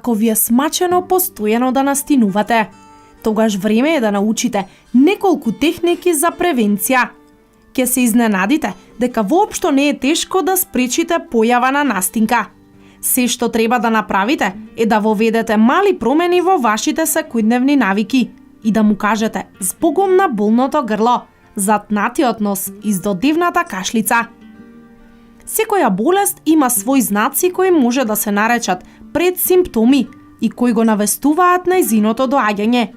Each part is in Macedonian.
Ако ви е смачено постојано да настинувате, тогаш време е да научите неколку техники за превенција. Ке се изненадите дека воопшто не е тешко да спречите појава на настинка. Се што треба да направите е да воведете мали промени во вашите секојдневни навики и да му кажете збогом на болното грло, затнатиот нос и здодевната кашлица. Секоја болест има свои знаци кои може да се наречат предсимптоми и кои го навестуваат нејзиното доаѓање.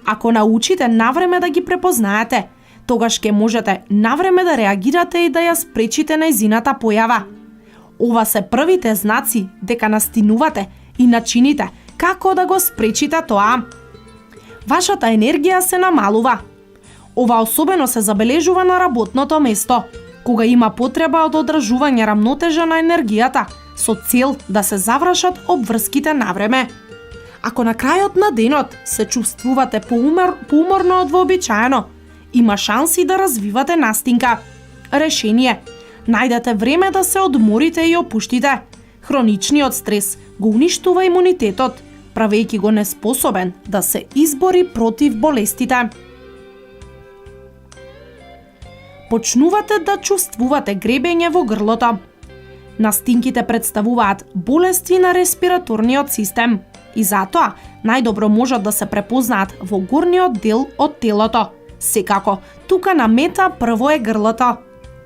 Ако научите навреме да ги препознаете, тогаш ќе можете навреме да реагирате и да ја спречите нејзината појава. Ова се првите знаци дека настинувате и начините како да го спречите тоа. Вашата енергија се намалува. Ова особено се забележува на работното место, кога има потреба од одржување рамнотежа на енергијата, со цел да се завршат обврските навреме. Ако на крајот на денот се чувствувате поуморно од вообичаено, има шанси да развивате настинка. Решение: најдете време да се одморите и опуштите. Хроничниот стрес го уништува имунитетот, правејќи го неспособен да се избори против болестите. Почнувате да чувствувате гребење во грлото. Настинките представуваат болести на респираторниот систем и затоа најдобро можат да се препознаат во горниот дел од телото. Секако, тука на мета прво е грлото.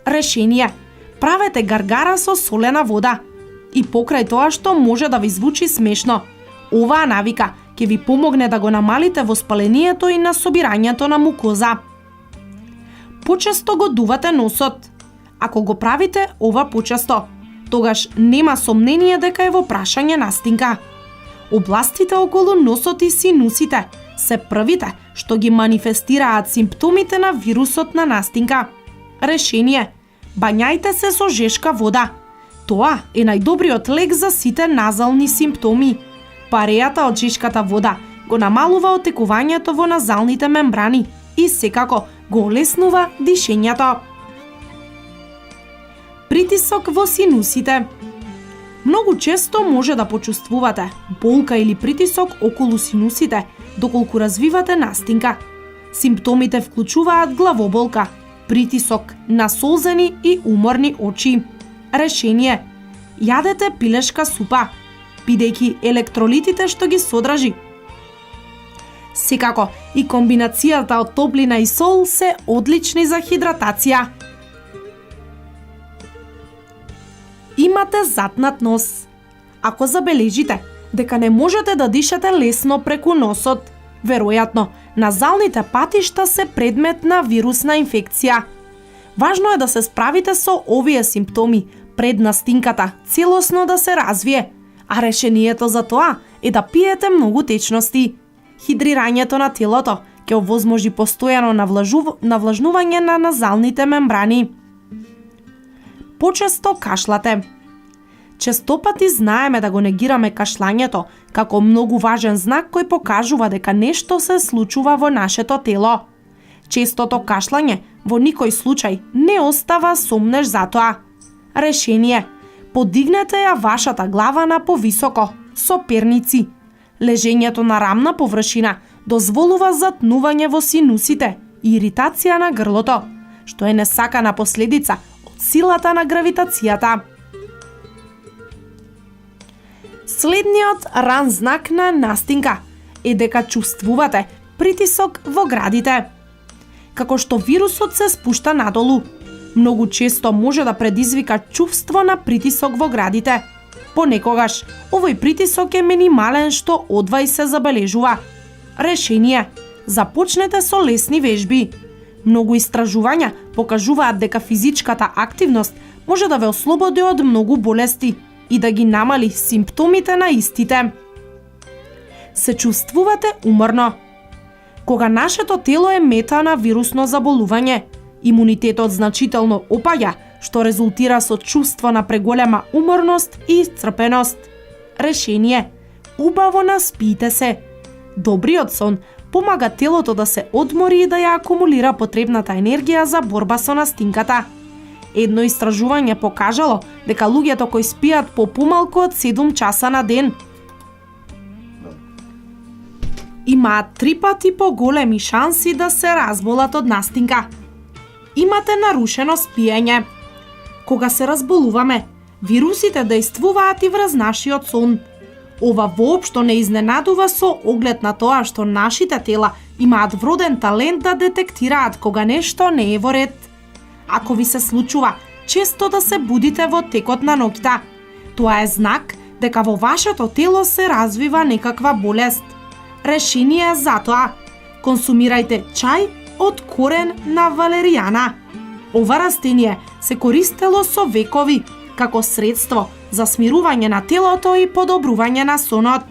Решение: правете гаргара со солена вода. И покрај тоа што може да ви звучи смешно, оваа навика ќе ви помогне да го намалите воспалението и насобирањето на мукоза. Почесто го дувате носот. Ако го правите ова почесто, тогаш нема сомнение дека е во прашање настинка. Областите околу носот и синусите се првите што ги манифестираат симптомите на вирусот на настинка. Решение: бањајте се со жешка вода. Тоа е најдобриот лек за сите назални симптоми. Парејата од жешката вода го намалува отекувањето во назалните мембрани и секако го олеснува дишењето. Притисок во синусите. Многу често може да почувствувате болка или притисок околу синусите доколку развивате настинка. Симптомите вклучуваат главоболка, притисок, насолзени и уморни очи. Решение: јадете пилешка супа, бидејќи електролитите што ги содржи. Секако, и комбинацијата од топлина и сол се одлични за хидратација. Имате затнат нос. Ако забележите дека не можете да дишате лесно преку носот, веројатно назалните патишта се предмет на вирусна инфекција. Важно е да се справите со овие симптоми пред настинката целосно да се развие, а решението за тоа е да пиете многу течности. Хидрирањето на телото ќе овозможи постојано навлажнување на назалните мембрани. Почесто кашлате. Честопати знаеме да го негираме кашлањето како многу важен знак кој покажува дека нешто се случува во нашето тело. Честото кашлање во никој случај не остава сомнеш за тоа. Решение: подигнете ја вашата глава на повисоко, со перници. Лежењето на рамна површина дозволува затнување во синусите и иритација на грлото, што е несакана последица од силата на гравитацијата. Следниот ран знак на настинка е дека чувствувате притисок во градите. Како што вирусот се спушта надолу, многу често може да предизвика чувство на притисок во градите. Понекогаш овој притисок е минимален што одвај се забележува. Решение: започнете со лесни вежби. Многу истражувања покажуваат дека физичката активност може да ве ослободи од многу болести и да ги намали симптомите на истите. Се чувствувате уморно. Кога нашето тело е мета на вирусно заболување, имунитетот значително опаѓа, што резултира со чувство на преголема уморност и исцрпеност. Решение: убаво наспиите се. Добриот сон помага телото да се одмори и да ја акумулира потребната енергија за борба со настинката. Едно истражување покажало дека луѓето кои спијат по помалку од 7 часа на ден имаат 3 пати поголеми шанси да се разболат од настинка. Имате нарушено спиење. Кога се разболуваме, вирусите действуваат и врз нашиот сон. Ова воопшто не изненадува со оглед на тоа што нашите тела имаат вроден талент да детектираат кога нешто не е во ред. Ако ви се случува често да се будите во текот на ноќта, тоа е знак дека во вашето тело се развива некаква болест. Решение за тоа: консумирајте чај од корен на валеријана. Ова растение се користело со векови како средство за смирување на телото и подобрување на сонот.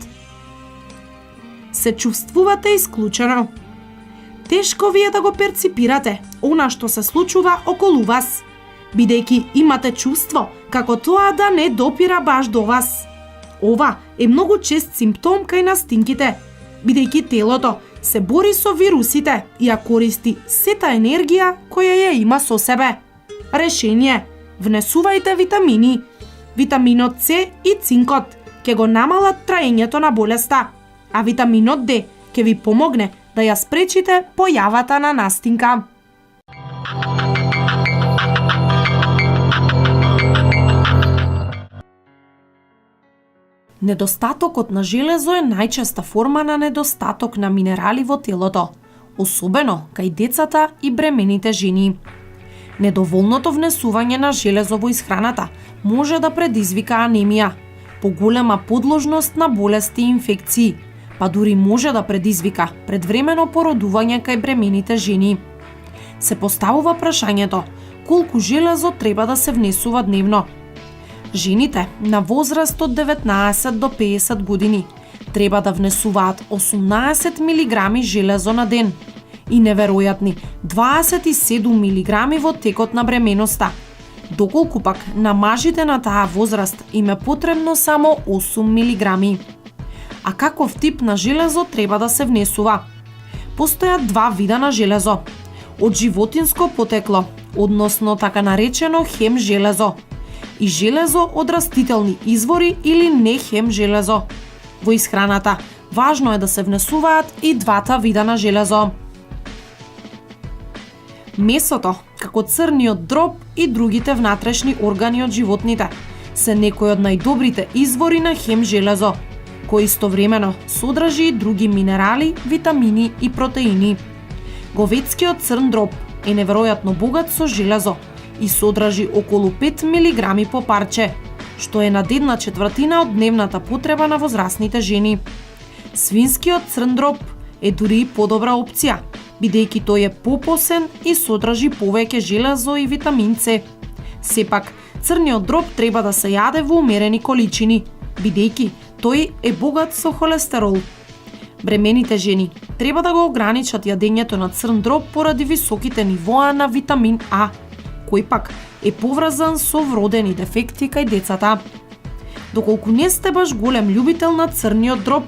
Се чувствувате исклучено. Тешко ви е да го перципирате она што се случува околу вас, бидејќи имате чувство како тоа да не допира баш до вас. Ова е многу чест симптом кај настинките, бидејќи телото се бори со вирусите и ја користи сета енергија која ја има со себе. Решение: внесувајте витамини. Витаминот С и цинкот ќе го намалат траењето на болеста, а витаминот Д ќе ви помогне да ја спречите појавата на настинка. Недостатокот на железо е најчеста форма на недостаток на минерали во телото, особено кај децата и бремените жени. Недоволното внесување на железо во исхраната може да предизвика анемија, поголема подложност на болести и инфекции, па дури може да предизвика предвремено породување кај бремените жени. Се поставува прашањето колку железо треба да се внесува дневно. Жените на возраст од 19 до 50 години треба да внесуваат 18 мг железо на ден и неверојатни 27 мг во текот на бременоста, доколку пак на мажите на таа возраст им е потребно само 8 мг. А каков тип на железо треба да се внесува? Постојат два вида на железо: од животинско потекло, односно така наречено хем железо, и железо од растителни извори или не хем железо. Во исхраната важно е да се внесуваат и двата вида на железо. Месото, како црниот дроб и другите внатрешни органи од животните, се некои од најдобрите извори на хем железо, кој истовремено содржи и други минерали, витамини и протеини. Говедскиот црн дроб е неверојатно богат со железо и содржи околу 5 мг по парче, што е над 1/4 од дневната потреба на возрастните жени. Свинскиот црн дроб е дури и подобра опција, бидејќи тој е попосен и содржи повеќе железо и витамин С. Сепак, црниот дроб треба да се јаде во умерени количини, бидејќи тој е богат со холестерол. Бремените жени треба да го ограничат јадењето на црн дроб поради високите нивоа на витамин А, кој пак е поврзан со вродени дефекти кај децата. Доколку не сте баш голем љубител на црниот дроб,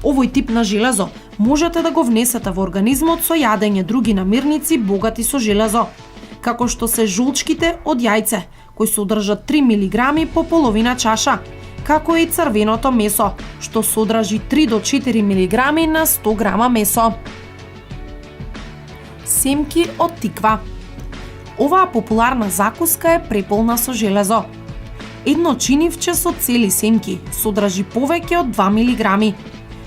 овој тип на железо можете да го внесете во организмот со јадење други намирници богати со железо, како што се жолчките од јајце, кои содржат 3 мг по половина чаша, како и црвеното месо, што содржи 3 до 4 мг на 100 грама месо. Семки од тиква. Оваа популарна закуска е преполна со железо. Едно чинивче со цели семки содржи повеќе од 2 мг,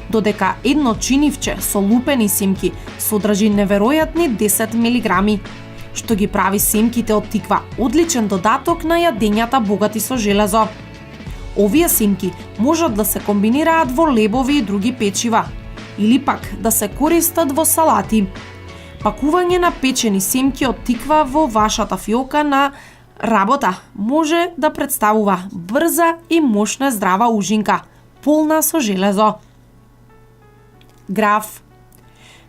додека едно чинивче со лупени семки содржи неверојатни 10 мг, што ги прави семките од тиква одличен додаток на јадењата богати со железо. Овие семки можат да се комбинираат во лебови и други печива, или пак да се користат во салати. Пакување на печени семки од тиква во вашата фиока на работа може да представува брза и мощна здрава ужинка, полна со железо. Грав.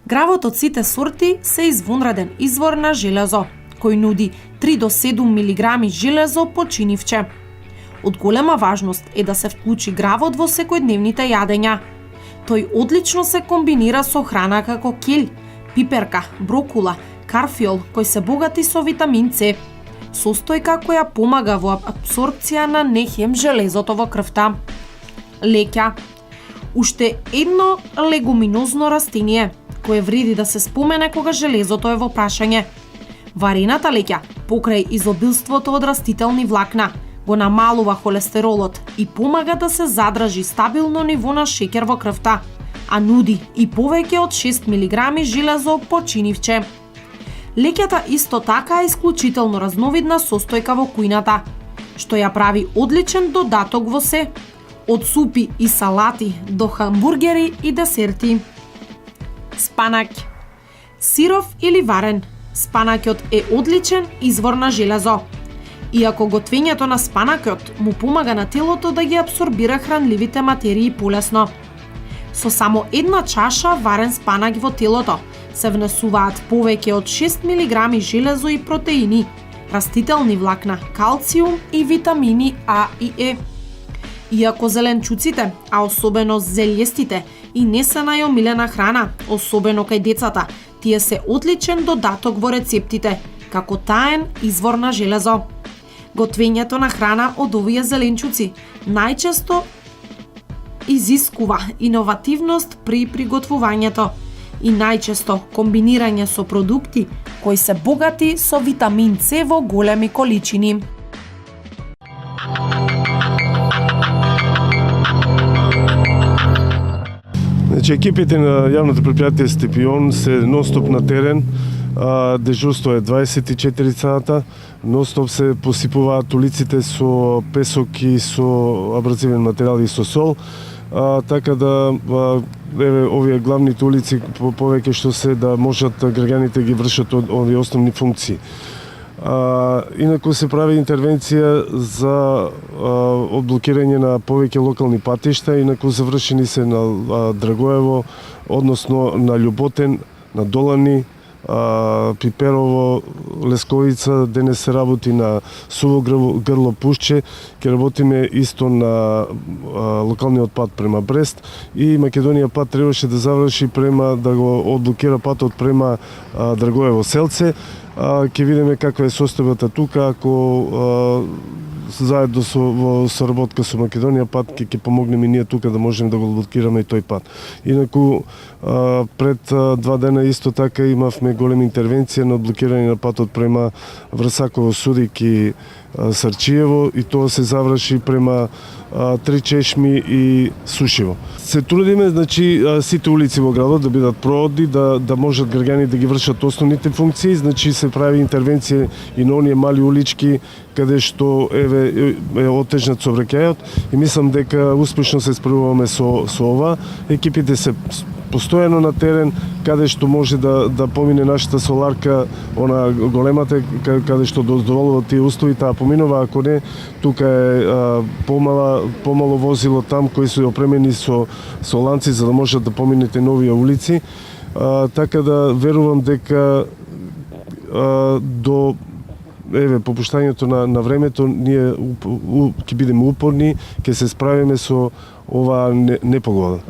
Гравот од сите сорти се извонреден извор на железо, кој нуди 3 до 7 мг железо по чинивче. Од голема важност е да се вклучи гравот во секојдневните јадења. Тој одлично се комбинира со храна како келј, пиперка, брокула, карфиол, кој се богати со витамин С, состојка која помага во апсорбција на нехем железото во крвта. Леќа. уште едно легуминозно растение, кое вреди да се спомене кога железото е во прашање. Варената леќа, покрај изобилството од растителни влакна, го намалува холестеролот и помага да се задржи стабилно ниво на шеќер во крвта, а нуди и повеќе од 6 мг железо по чинивче. Леќата исто така е исклучително разновидна состојка во кујната, што ја прави одличен додаток во се, од супи и салати до хамбургери и десерти. Спанак. Сиров или варен, спанакот е одличен извор на железо. Иако готвењето на спанакот му помага на телото да ги абсорбира хранливите материи полесно. Со само една чаша варен спанак во телото се внесуваат повеќе од 6 мг железо и протеини, растителни влакна, калциум и витамини А и Е. Иако зеленчуците, а особено зелјестите, и не се најомилена храна, особено кај децата, тие се одличен додаток во рецептите, како таен извор на железо. Готвењето на храна од овие зеленчуци најчесто изискува иновативност при приготвувањето и најчесто комбинирање со продукти кои се богати со витамин С во големи количини. Значи, екипите на јавното предпријатие Степион се нонстоп на терен, дежурство е 24 сата, нонстоп се посипуваат улиците со песок и со абразивен материјал и со сол, така да еве овие главните улици повеќе што се да можат граѓаните ги вршат овие основни функции. Инаку се прави интервенција за одблокирање на повеќе локални патишта, инаку завршени се на Драгоево, односно на Љуботен, на Долани, Пиперово, Лесковица, денес се работи на Суво грло Пушче, ќе работиме исто на локалниот пат према Брест и Македонија пат требаше да заврши према да го одблокира патот према Драгоево Селце. Ќе видиме каква е состојбата тука, ако заедно во соработка со Македонија пат ќе помогнеме ние тука да можеме да го блокираме и тој пат. Инаку пред 2 дена исто така имавме голема интервенција на блокирање на патот према Врсаково, Судик и Сарчиево и тоа се заврши према Три Чешми и Сушево. Се трудиме, значи, сите улици во градот да бидат проводни, да можат граѓани да ги вршат основните функции, значи се прави интервенција и на оние мали улички каде што е отежнат сообраќајот и мислам дека успешно се справуваме со ова. Екипите се постојано на терен, каде што може да помине нашата соларка, она големата, каде што дозволува тие услови, таа поминува, ако не, тука е помало возило там кои се опремени со ланци за да можат да поминете на овие улици. Така да верувам дека до попуштањето на времето ние ќе бидеме упорни, ќе се справиме со оваа непогода.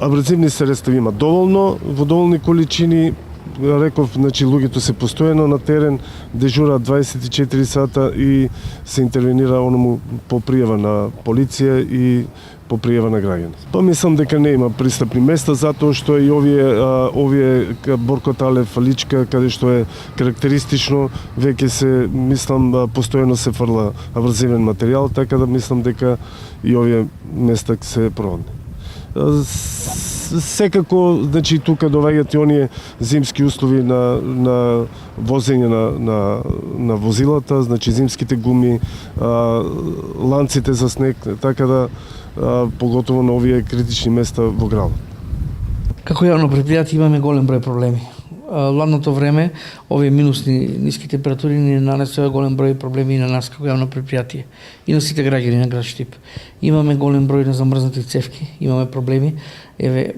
Абразивни средства има доволно, во доволни количини. Реков, значи луѓето се постојано на терен, дежураат 24 сата и се интервенира оному по пријава на полиција и по пријава на граѓани. Па мислам дека не има пристапни места затоа што и овие Боркоталев, Личка, каде што е карактеристично, веќе се мислам постојано се фрла абразивен материјал, така да мислам дека и овие места се проводни. Секако, значи, тука доаѓаат и оние зимски услови на возење на возилата, значи зимските гуми, ланците за снег, така да поготово на овие критични места во градот. Како јавно предпријатие имаме голем број проблеми. Ладното време, овие ниски температури ни нанесува голем број проблеми и на нас како јавно предпријатие и на сите граѓани на град Штип. Имаме голем број на замрзнати цевки, имаме проблеми,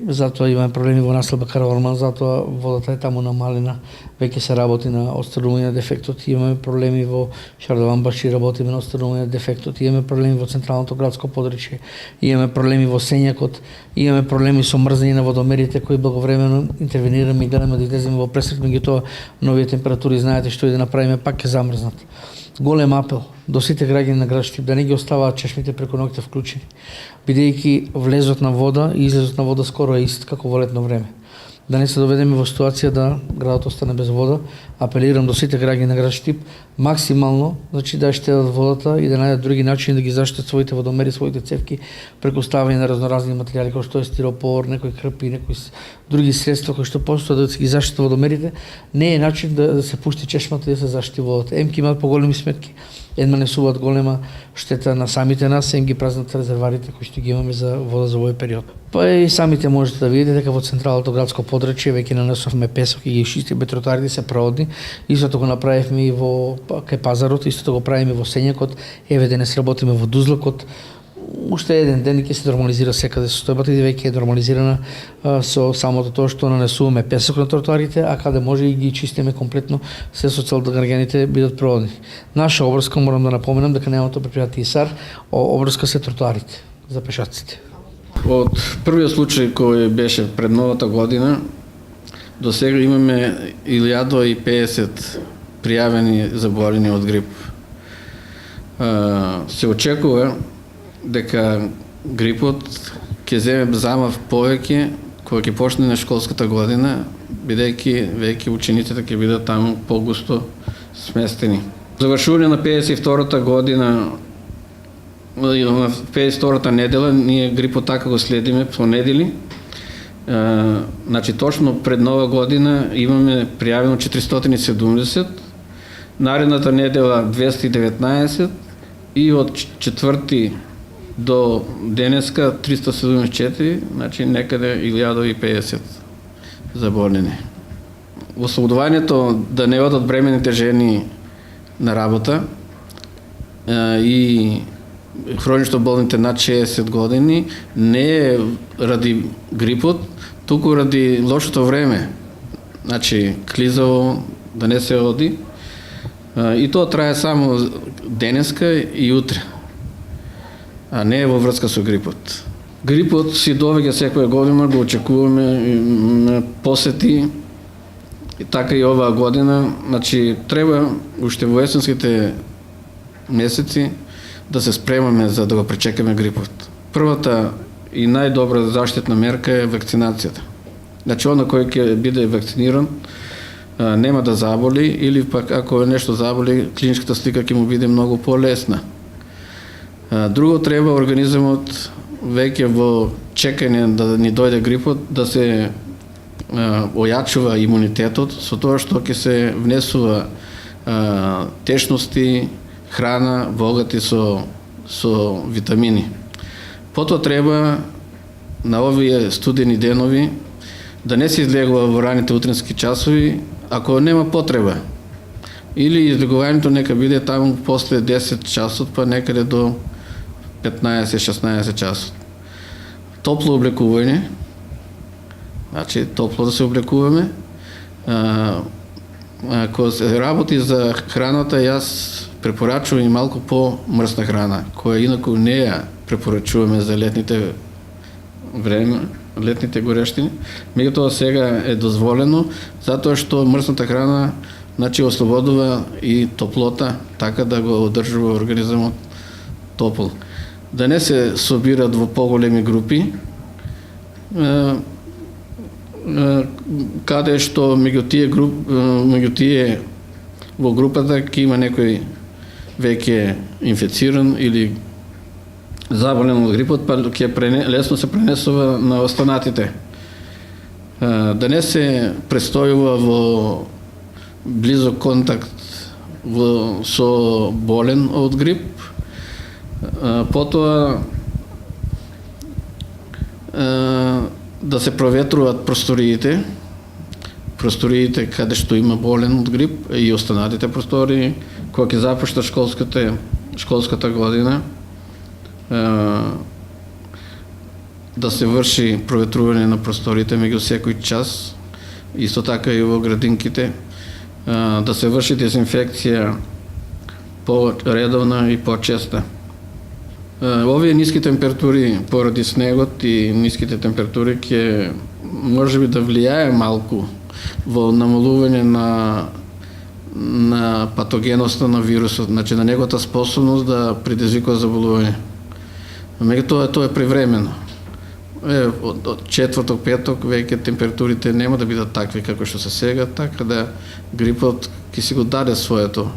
затоа имаме проблеми во населба Караорман, затоа водата е таму намалена веќе се работи на отстранување на дефектот, имаме проблеми во Шардован Баши, работиме на отстранување на дефектот, имаме проблеми во централното градско подрачје, имаме проблеми во Сењакот, имаме проблеми со мрзање на водомерите кои благовремено интервенираме и гледаме да излеземе во пресрет, меѓутоа новите температури знаете што и да направиме пак ќе замрзнат. Голем апел до сите граѓани на град Штип да не ги оставаат чешмите преку ноќта вклучени, бидејќи влезот на вода и излезот на вода скоро е ист како во летно време. Да не се доведеме во ситуација да градот остане без вода, апелирам до сите граѓани на град Штип максимално да штедат водата и да најдат други начини да ги заштитат своите водомери, своите цевки преку ставање на разноразни материјали како што е стиропор, некои крпи, некои други средства кои што постојат да ги заштитат водомерите. Не е начин да се пушти чешмата и да се заштити водата. Емки имаат поголеми сметки, едма несуваат голема штета на самите нас, ги празнат резерварите кои што ги имаме за вода за овој период. Па и самите можете да видите дека во централното градско подрачје веќе нанесовме песок и ги чистиме тротоарите се проводни. Истото го направивме и во кај пазарот, истото го правиме во Сењакот, еве денес работиме во Дузлакот. Уште еден ден ќе се нормализира секаде состојбата и веќе е нормализирана со самото тоа што нанесуваме песок на тротоарите, а каде може и ги чистиме комплетно се со цел да граѓаните бидат проводни. Наша обврска, морам да напоменам дека немаме предпријатие ИСАР, обврска се тротоарите за пешаците. Од првиот случај кој беше пред новата година, до сега имаме 1050 пријавени заболени од грип. Се очекува дека грипот ќе земе замав повеќе кога ќе почне на школската година, бидејќи веќе учениците ќе бидат таму погусто сместени. Завршување на 52-та година, на 52-та недела, ние грипот така го следиме по недели. Значи точно пред нова година имаме пријавено 470, наредната недела 219 и од 4 до денеска 374, значи некаде 1050 заболени. Ослободувањето да не одат бремените жени на работа и хронично болните над 60 години не е ради грипот, туку ради лошото време. Значи клизаво да не се оди. И тоа трае само денеска и утре, а не е во врска со грипот. Грипот си довеѓа секоја година, го очекуваме посети, и така и оваа година. Значи треба уште во есенските месеци да се спремаме за да го пречекаме грипот. Првата и најдобра заштитна мерка е вакцинацијата. Значи оно кој ќе биде вакциниран нема да заболи, или пак ако нешто заболи, клиничката слика ќе му биде многу полесна. Друго, треба организмот веќе во чекање да ни дојде грипот да се ојачува имунитетот со тоа што ќе се внесува течности, храна богати со витамини. Потоа треба на овие студени денови да не се излегува во раните утрински часови ако нема потреба. Или излегувањето нека биде таму после 10 часот, па некаде до 15-16 часот. Топло облекување, значи топло да се облекуваме. Ако се работи за храната, јас препорачувам и малку по-мрсна храна, која инаку не ја препорачуваме за летните време, летните горештини. Меѓутоа сега е дозволено, затоа што мрсната храна значи ослободува и топлота, така да го одржува организмот топол. Да не се собират во поголеми групи, каде што меѓу тие во групата ќе има некој веќе инфициран или заболен од грипот, па ќе лесно се пренесува на останатите. Да не се престојува во близок контакт со болен од грип. Потоа да се проветруваат просториите каде што има болен од грип и останатите простории, кога ќе започне школската година, да се врши проветрување на просториите меѓу секој час, исто така и во градинките, да се врши дезинфекција по-редовна и по-честа. Овие ниски температури поради снегот и ниските температури ќе можеби да влијае малку во намалување на патогеноста на вирусот, значи на неговата способност да предизвикува заболување. Меѓутоа тоа е привремено. Од четврток, петок веќе температурите нема да бидат такви како што се сега, така да грипот ќе си го даде своето